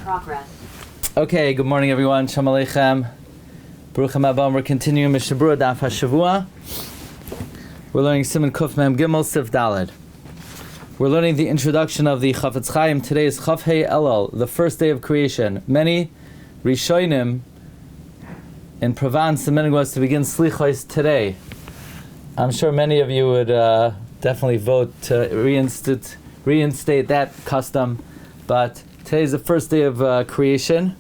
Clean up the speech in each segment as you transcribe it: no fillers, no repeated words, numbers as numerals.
progress. Okay, good morning everyone. Shalom Aleichem. Baruch Haba. We're continuing Mishnah Berura Daf Hashavua. We're learning Siman Kuf Mem Gimel Sif Daled. We're learning the introduction of the Chafetz Chaim. Today is Chaf Hei Elul, the first day of creation. Many Rishonim in Provence, the minhag was to begin Slichos today. I'm sure many of you would definitely vote to reinstate that custom, but today is the first day of creation,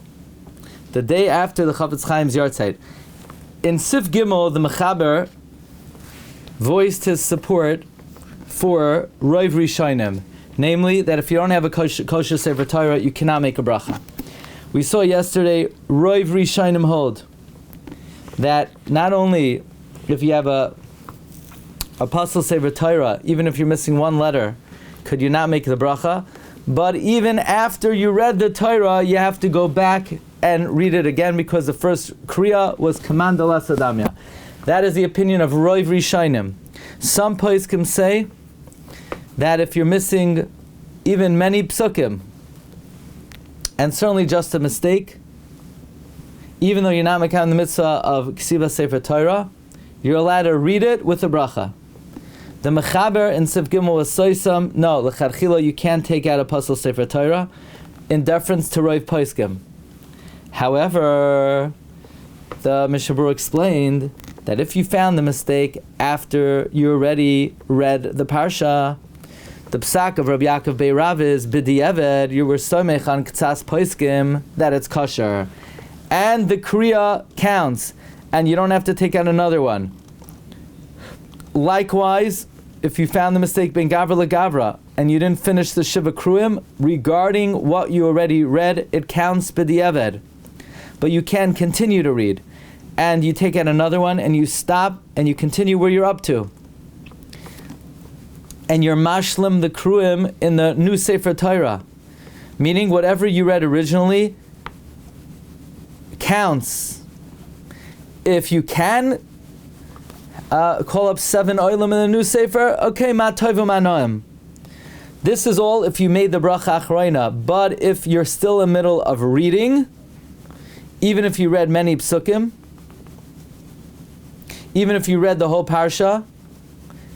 the day after the Chafetz Chaim's Yartzeit. In Sif Gimel, the Mechaber voiced his support for Roiv Rishonim, namely that if you don't have a kosher Sefer Torah, you cannot make a bracha. We saw yesterday Roiv Rishonim hold that not only if you have a Pasul Sefer Torah, even if you're missing one letter, could you not make the bracha, but even after you read the Torah, you have to go back and read it again because the first Kriya was Command ala Sadamya. That is the opinion of Roiv Rishonim. Some poskim say that if you're missing even many psukim, and certainly just a mistake, even though you're not making the mitzvah of Ksiva Sefer Torah, you're allowed to read it with a bracha. The Mechaber in Sif Gimel was Soisam, no, L'chadchila, you can't take out a Pasul Sefer Torah in deference to Roiv poskim. However, the Mishnah Berura explained that if you found the mistake after you already read the Parsha, the psak of Rabbi Yaakov Beirav is b'di'eved, you were somech on k'tzas poskim that it's kosher, and the kriya counts, and you don't have to take out another one. Likewise, if you found the mistake ben gavra legavra and you didn't finish the shiva kruim regarding what you already read, it counts b'di'eved, but you can continue to read, and you take out another one and you stop and you continue where you're up to. And you're mashlim the kruim in the new Sefer Torah, meaning whatever you read originally counts. If you can call up 7 oilam in the new Sefer, okay, ma toivu ma noim. This is all if you made the bracha achroina, but if you're still in the middle of reading, even if you read many psukim, even if you read the whole parsha,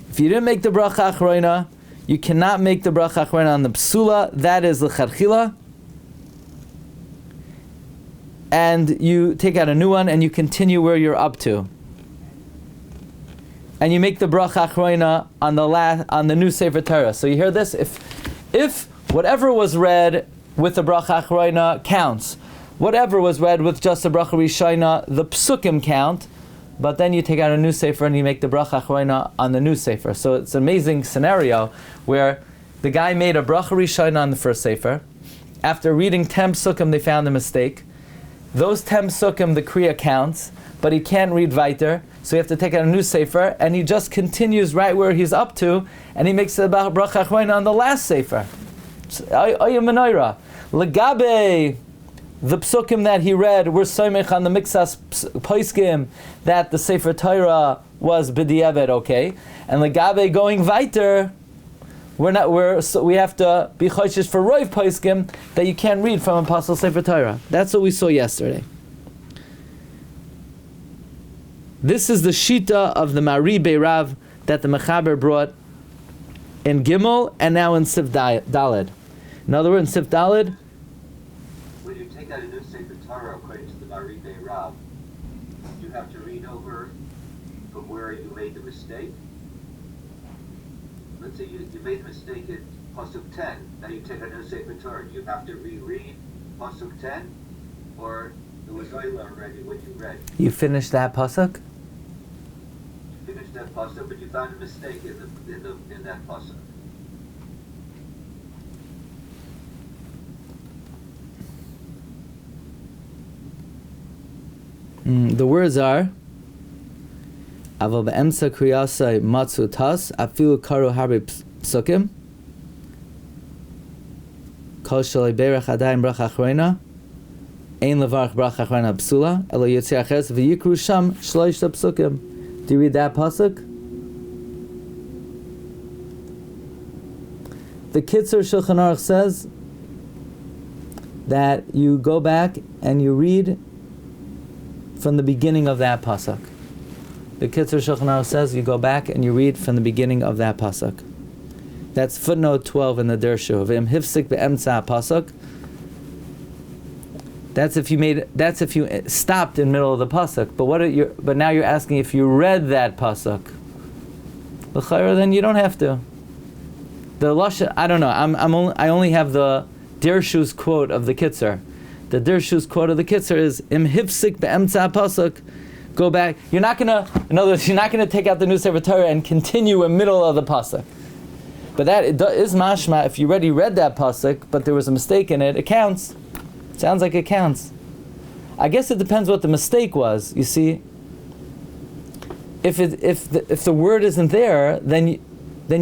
if you didn't make the bracha achroina, you cannot make the bracha achroina on the psula, that is l'chadchila, and you take out a new one and you continue where you're up to. And you make the bracha achroina on the new Sefer Torah. So you hear this? If whatever was read with the bracha achroina counts, whatever was read with just the bracha rishayna, the psukim count, but then you take out a new Sefer and you make the bracha achroina on the new Sefer. So it's an amazing scenario where the guy made a bracha rishayna on the first Sefer. After reading 10 psukim, they found a mistake. Those 10 psukim, the kriya counts, but he can't read weiter, so you have to take out a new Sefer, and he just continues right where he's up to, and he makes the bracha achroina on the last Sefer. Ayah menorah. Legabe, the psukim that he read were soimech on the mixas poskim that the Sefer Torah was b'di'eved, okay? And legabe going weiter, we have to be choshesh for roiv poskim that you can't read from a Pasul Sefer Torah. That's what we saw yesterday. This is the shita of the Mari Beirav that the Mechaber brought in Gimel and now in Sif Daled. In other words, in Sif Daled, when you take out a new Sefer Torah according to the Mari Beirav, you have to read over from where you made the mistake. Let's say you made the mistake at Pasuk 10, now you take out a new Sefer Torah. You have to reread Pasuk 10, or it was Oila already when you read. You finished that pasuk? You finished that pasuk, but you found a mistake in that pasuk. The words are Aval be'emsa kriyasai matzu tas afilu karu harbe psukim kol shalei berach adayim bracha achroina ein levarach bracha achroina psula elo yotzei acheres v'yikru sham shloish psukim. Do you read that pasuk? The Kitzur Shulchan Aruch says that you go back and you read from the beginning of that pasuk. The Kitzur Shulchan Aruch says you go back and you read from the beginning of that pasuk. That's footnote 12 in the Dershu. V'im hifsik be'emtza pasuk. That's if you stopped in the middle of the pasuk. But now you're asking if you read that pasuk. L'chayra, then you don't have to. The lashon, I don't know. I only have the Dershu's quote of the Kitzur. The Dershu's quote of the Kitzur is Im hifsik be'emtza pasuk. Go back. In other words, you're not gonna take out the new Sefer Torah and continue in the middle of the pasuk. But that is mashma. If you already read that pasuk, but there was a mistake in it, it counts. Sounds like it counts. I guess it depends what the mistake was. You see, if the word isn't there, then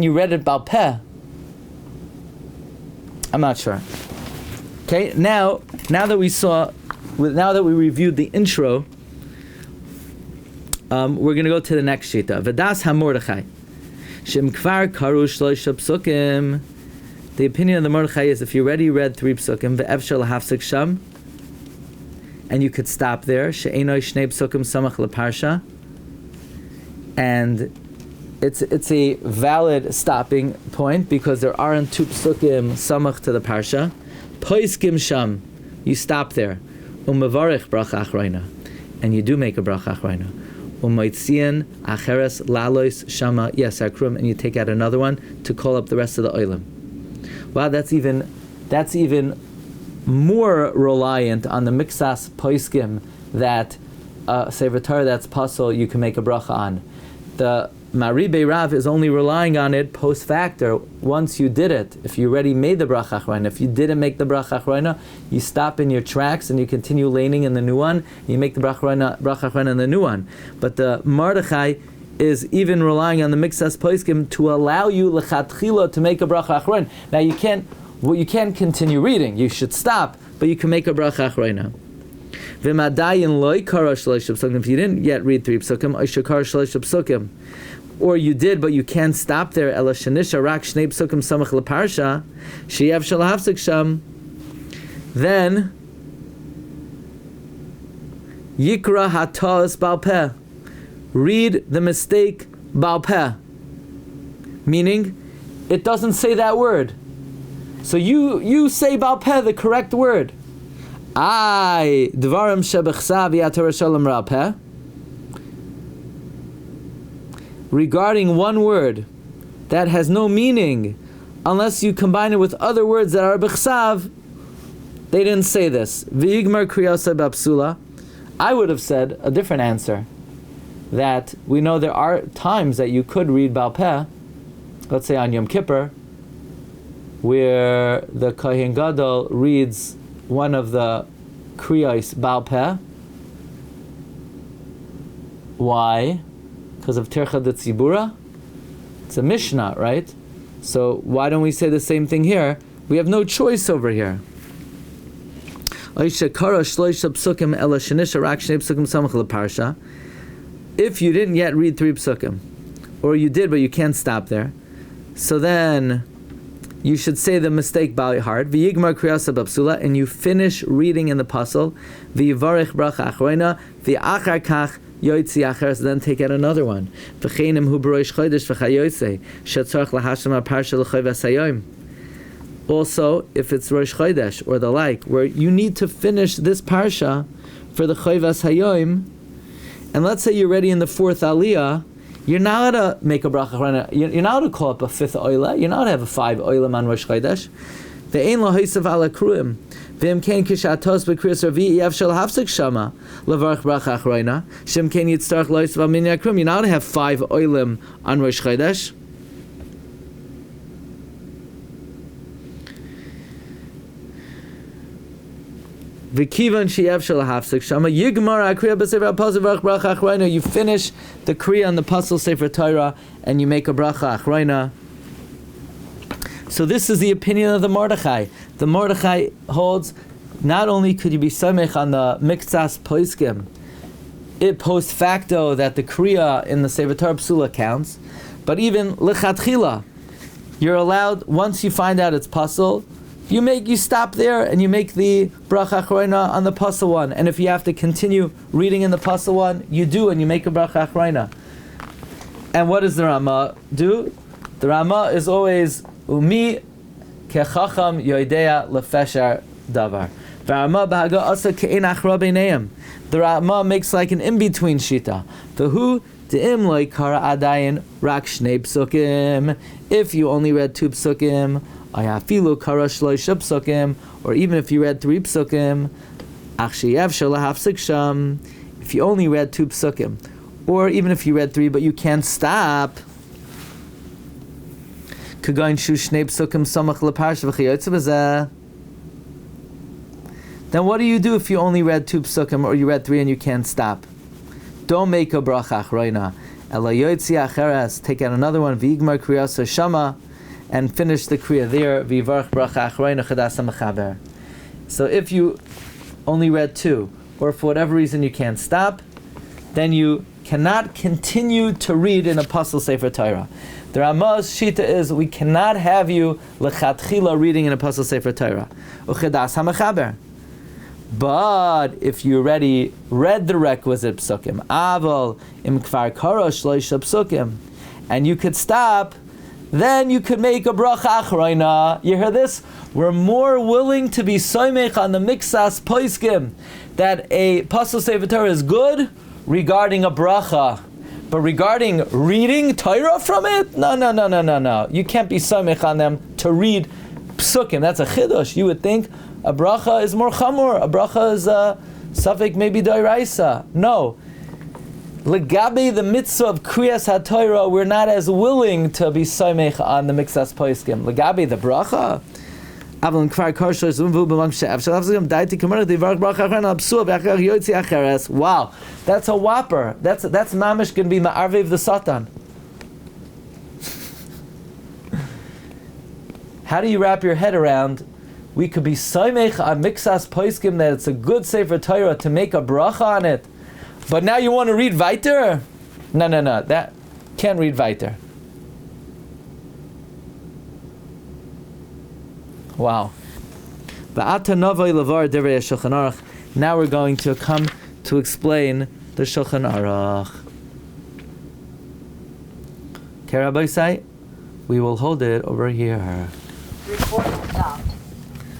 you read it bal peh. I'm not sure. Okay, now that we reviewed the intro, we're going to go to the next shita. V'das ha-Mordechai. Shem kvar karu shloisha psukim. The opinion of the Mordechai is if you already read 3 psukim, ve'efshar lahafsik sham, and you could stop there. She'enoi shnei psukim samach leparsha. And it's a valid stopping point because there aren't 2 psukim samach to the parsha. Poiskim sham, you stop there. U'mevarich bracha achrayna, and you do make a bracha achrayna. U'moitzian acheres lalois shama yasakrum, and you take out another one to call up the rest of the oilim. Wow, that's even more reliant on the mixas poiskim that Sefer Torah that's Pasul you can make a bracha on. The Maribe Rav is only relying on it post factor. Once you did it, if you already made the bracha achrayna, if you didn't make the bracha achrayna, you stop in your tracks and you continue laning in the new one. You make the bracha achrayna in the new one. But the Mordechai is even relying on the mixas poiskim to allow you lechatchila to make a bracha achrayna. Now you can't continue reading. You should stop, but you can make a bracha achrayna. V'madayin loy kara shlosh psukim. If you didn't yet read 3 psukim, oishakar shlosh psukim, or you did, but you can't stop there. Ela shenisha rak shnei psukim samach leparsha sheyav shalahafsik sham. Then yikra hatas bal peh. Read the mistake bal peh. Meaning, it doesn't say that word. So you say bal peh the correct word. Ay dvarim shebechsav yatar shalom ra peh. Regarding one word that has no meaning unless you combine it with other words that are bechsav, they didn't say this. V'yigmar kriyasa b'psula. I would have said a different answer. That we know there are times that you could read bal peh, let's say on Yom Kippur, where the Kohen Gadol reads one of the kriyos bal peh. Why? Because of Tercha de Tzibura? It's a Mishna, right? So why don't we say the same thing here? We have no choice over here. If you didn't yet read 3 psukim, or you did but you can't stop there, so then you should say the mistake bali hard, v'yigmar kriyasa b'psula, and you finish reading in the Pasul, v'yivarech bracha achrayna, v'achar kach yoitzi acheres, then take out another one. V'cheinim hu b'roish chodesh v'chayotzei, shetzarech lahasham parsha l'choy v'asayom. Also, if it's Rosh Chodesh or the like, where you need to finish this parsha for the choy v'asayom, and let's say you're ready in the 4th aliyah, you're not allowed to make a bracha achrayna. You're not allowed to call up a 5th oila. You're not allowed to have a 5 oilam on Rosh Chodesh. Ve'ein lo haisav ala kruim. Ve'im ken kishatos b'kriyas ravi yav shel hafsik shama levarach bracha achrayna. Shem ken yitztarach lo haisav al minyan kruim. You're not allowed to have 5 oilam on Rosh Chodesh. V'kivan sheyav shel hafsik shama yigmar akriya b'sefer Pasul v'arach bracha achrayna. You finish the kriya on the Pasul Sefer Torah and you make a bracha achrayna. So this is the opinion of the Mordechai. The Mordechai holds not only could you be samech on the miktsas poiskim, it post facto that the kriya in the Sefer Torah psula counts, but even lechatchila, you're allowed, once you find out it's Pasul, you stop there and you make the bracha achrona on the Pasul one. And if you have to continue reading in the Pasul one, you do, and you make a bracha achrona. And what does the Rama do? The Rama is always umi kechacham yoidea lefeshar davar. The Rama makes like an in-between shita. If you only read 2 psukim, or even if you read 3 psukim, if you only read 2 psukim, or even if you read 3 but you can't stop, then what do you do if you only read 2 psukim or you read 3 and you can't stop? Don't make a bracha achrona. Take out another one, v'yigmar kriyas shama, and finish the kriya there. V'yivarach bracha achrona chadas ha'mechaber. So if you only read 2, or for whatever reason you can't stop, then you cannot continue to read in a Pasul Sefer Torah. The Rama's shita is we cannot have you lechatchila reading in a Pasul Sefer Torah. Uchedas ha'mechaber. But if you already read the requisite psukim, aval im kvar kara shloisha psukim, and you could stop, then you could make a bracha achrona. You hear this? We're more willing to be soimech on the mixas poiskim that a Pasul Sefer Torah is good regarding a bracha, but regarding reading Torah from it, no. You can't be soimech on them to read psukim. That's a chidush. You would think a bracha is more chamor. A bracha is safek maybe d'oraisa. No. Legabe the mitzvah of kriyas haTorah, we're not as willing to be soimech on the mixas poiskim. Legabe the bracha. Wow, that's a whopper. That's mamish going to be ma'arvev the satan. How do you wrap your head around? We could be soimech on mixas poiskim that it's a good Sefer Torah to make a bracha on it, but now you want to read weiter? No, that can't read weiter. Wow. Now we're going to come to explain the Shulchan Aruch. Okay, Rabbi Say, we will hold it over here. Recording stopped.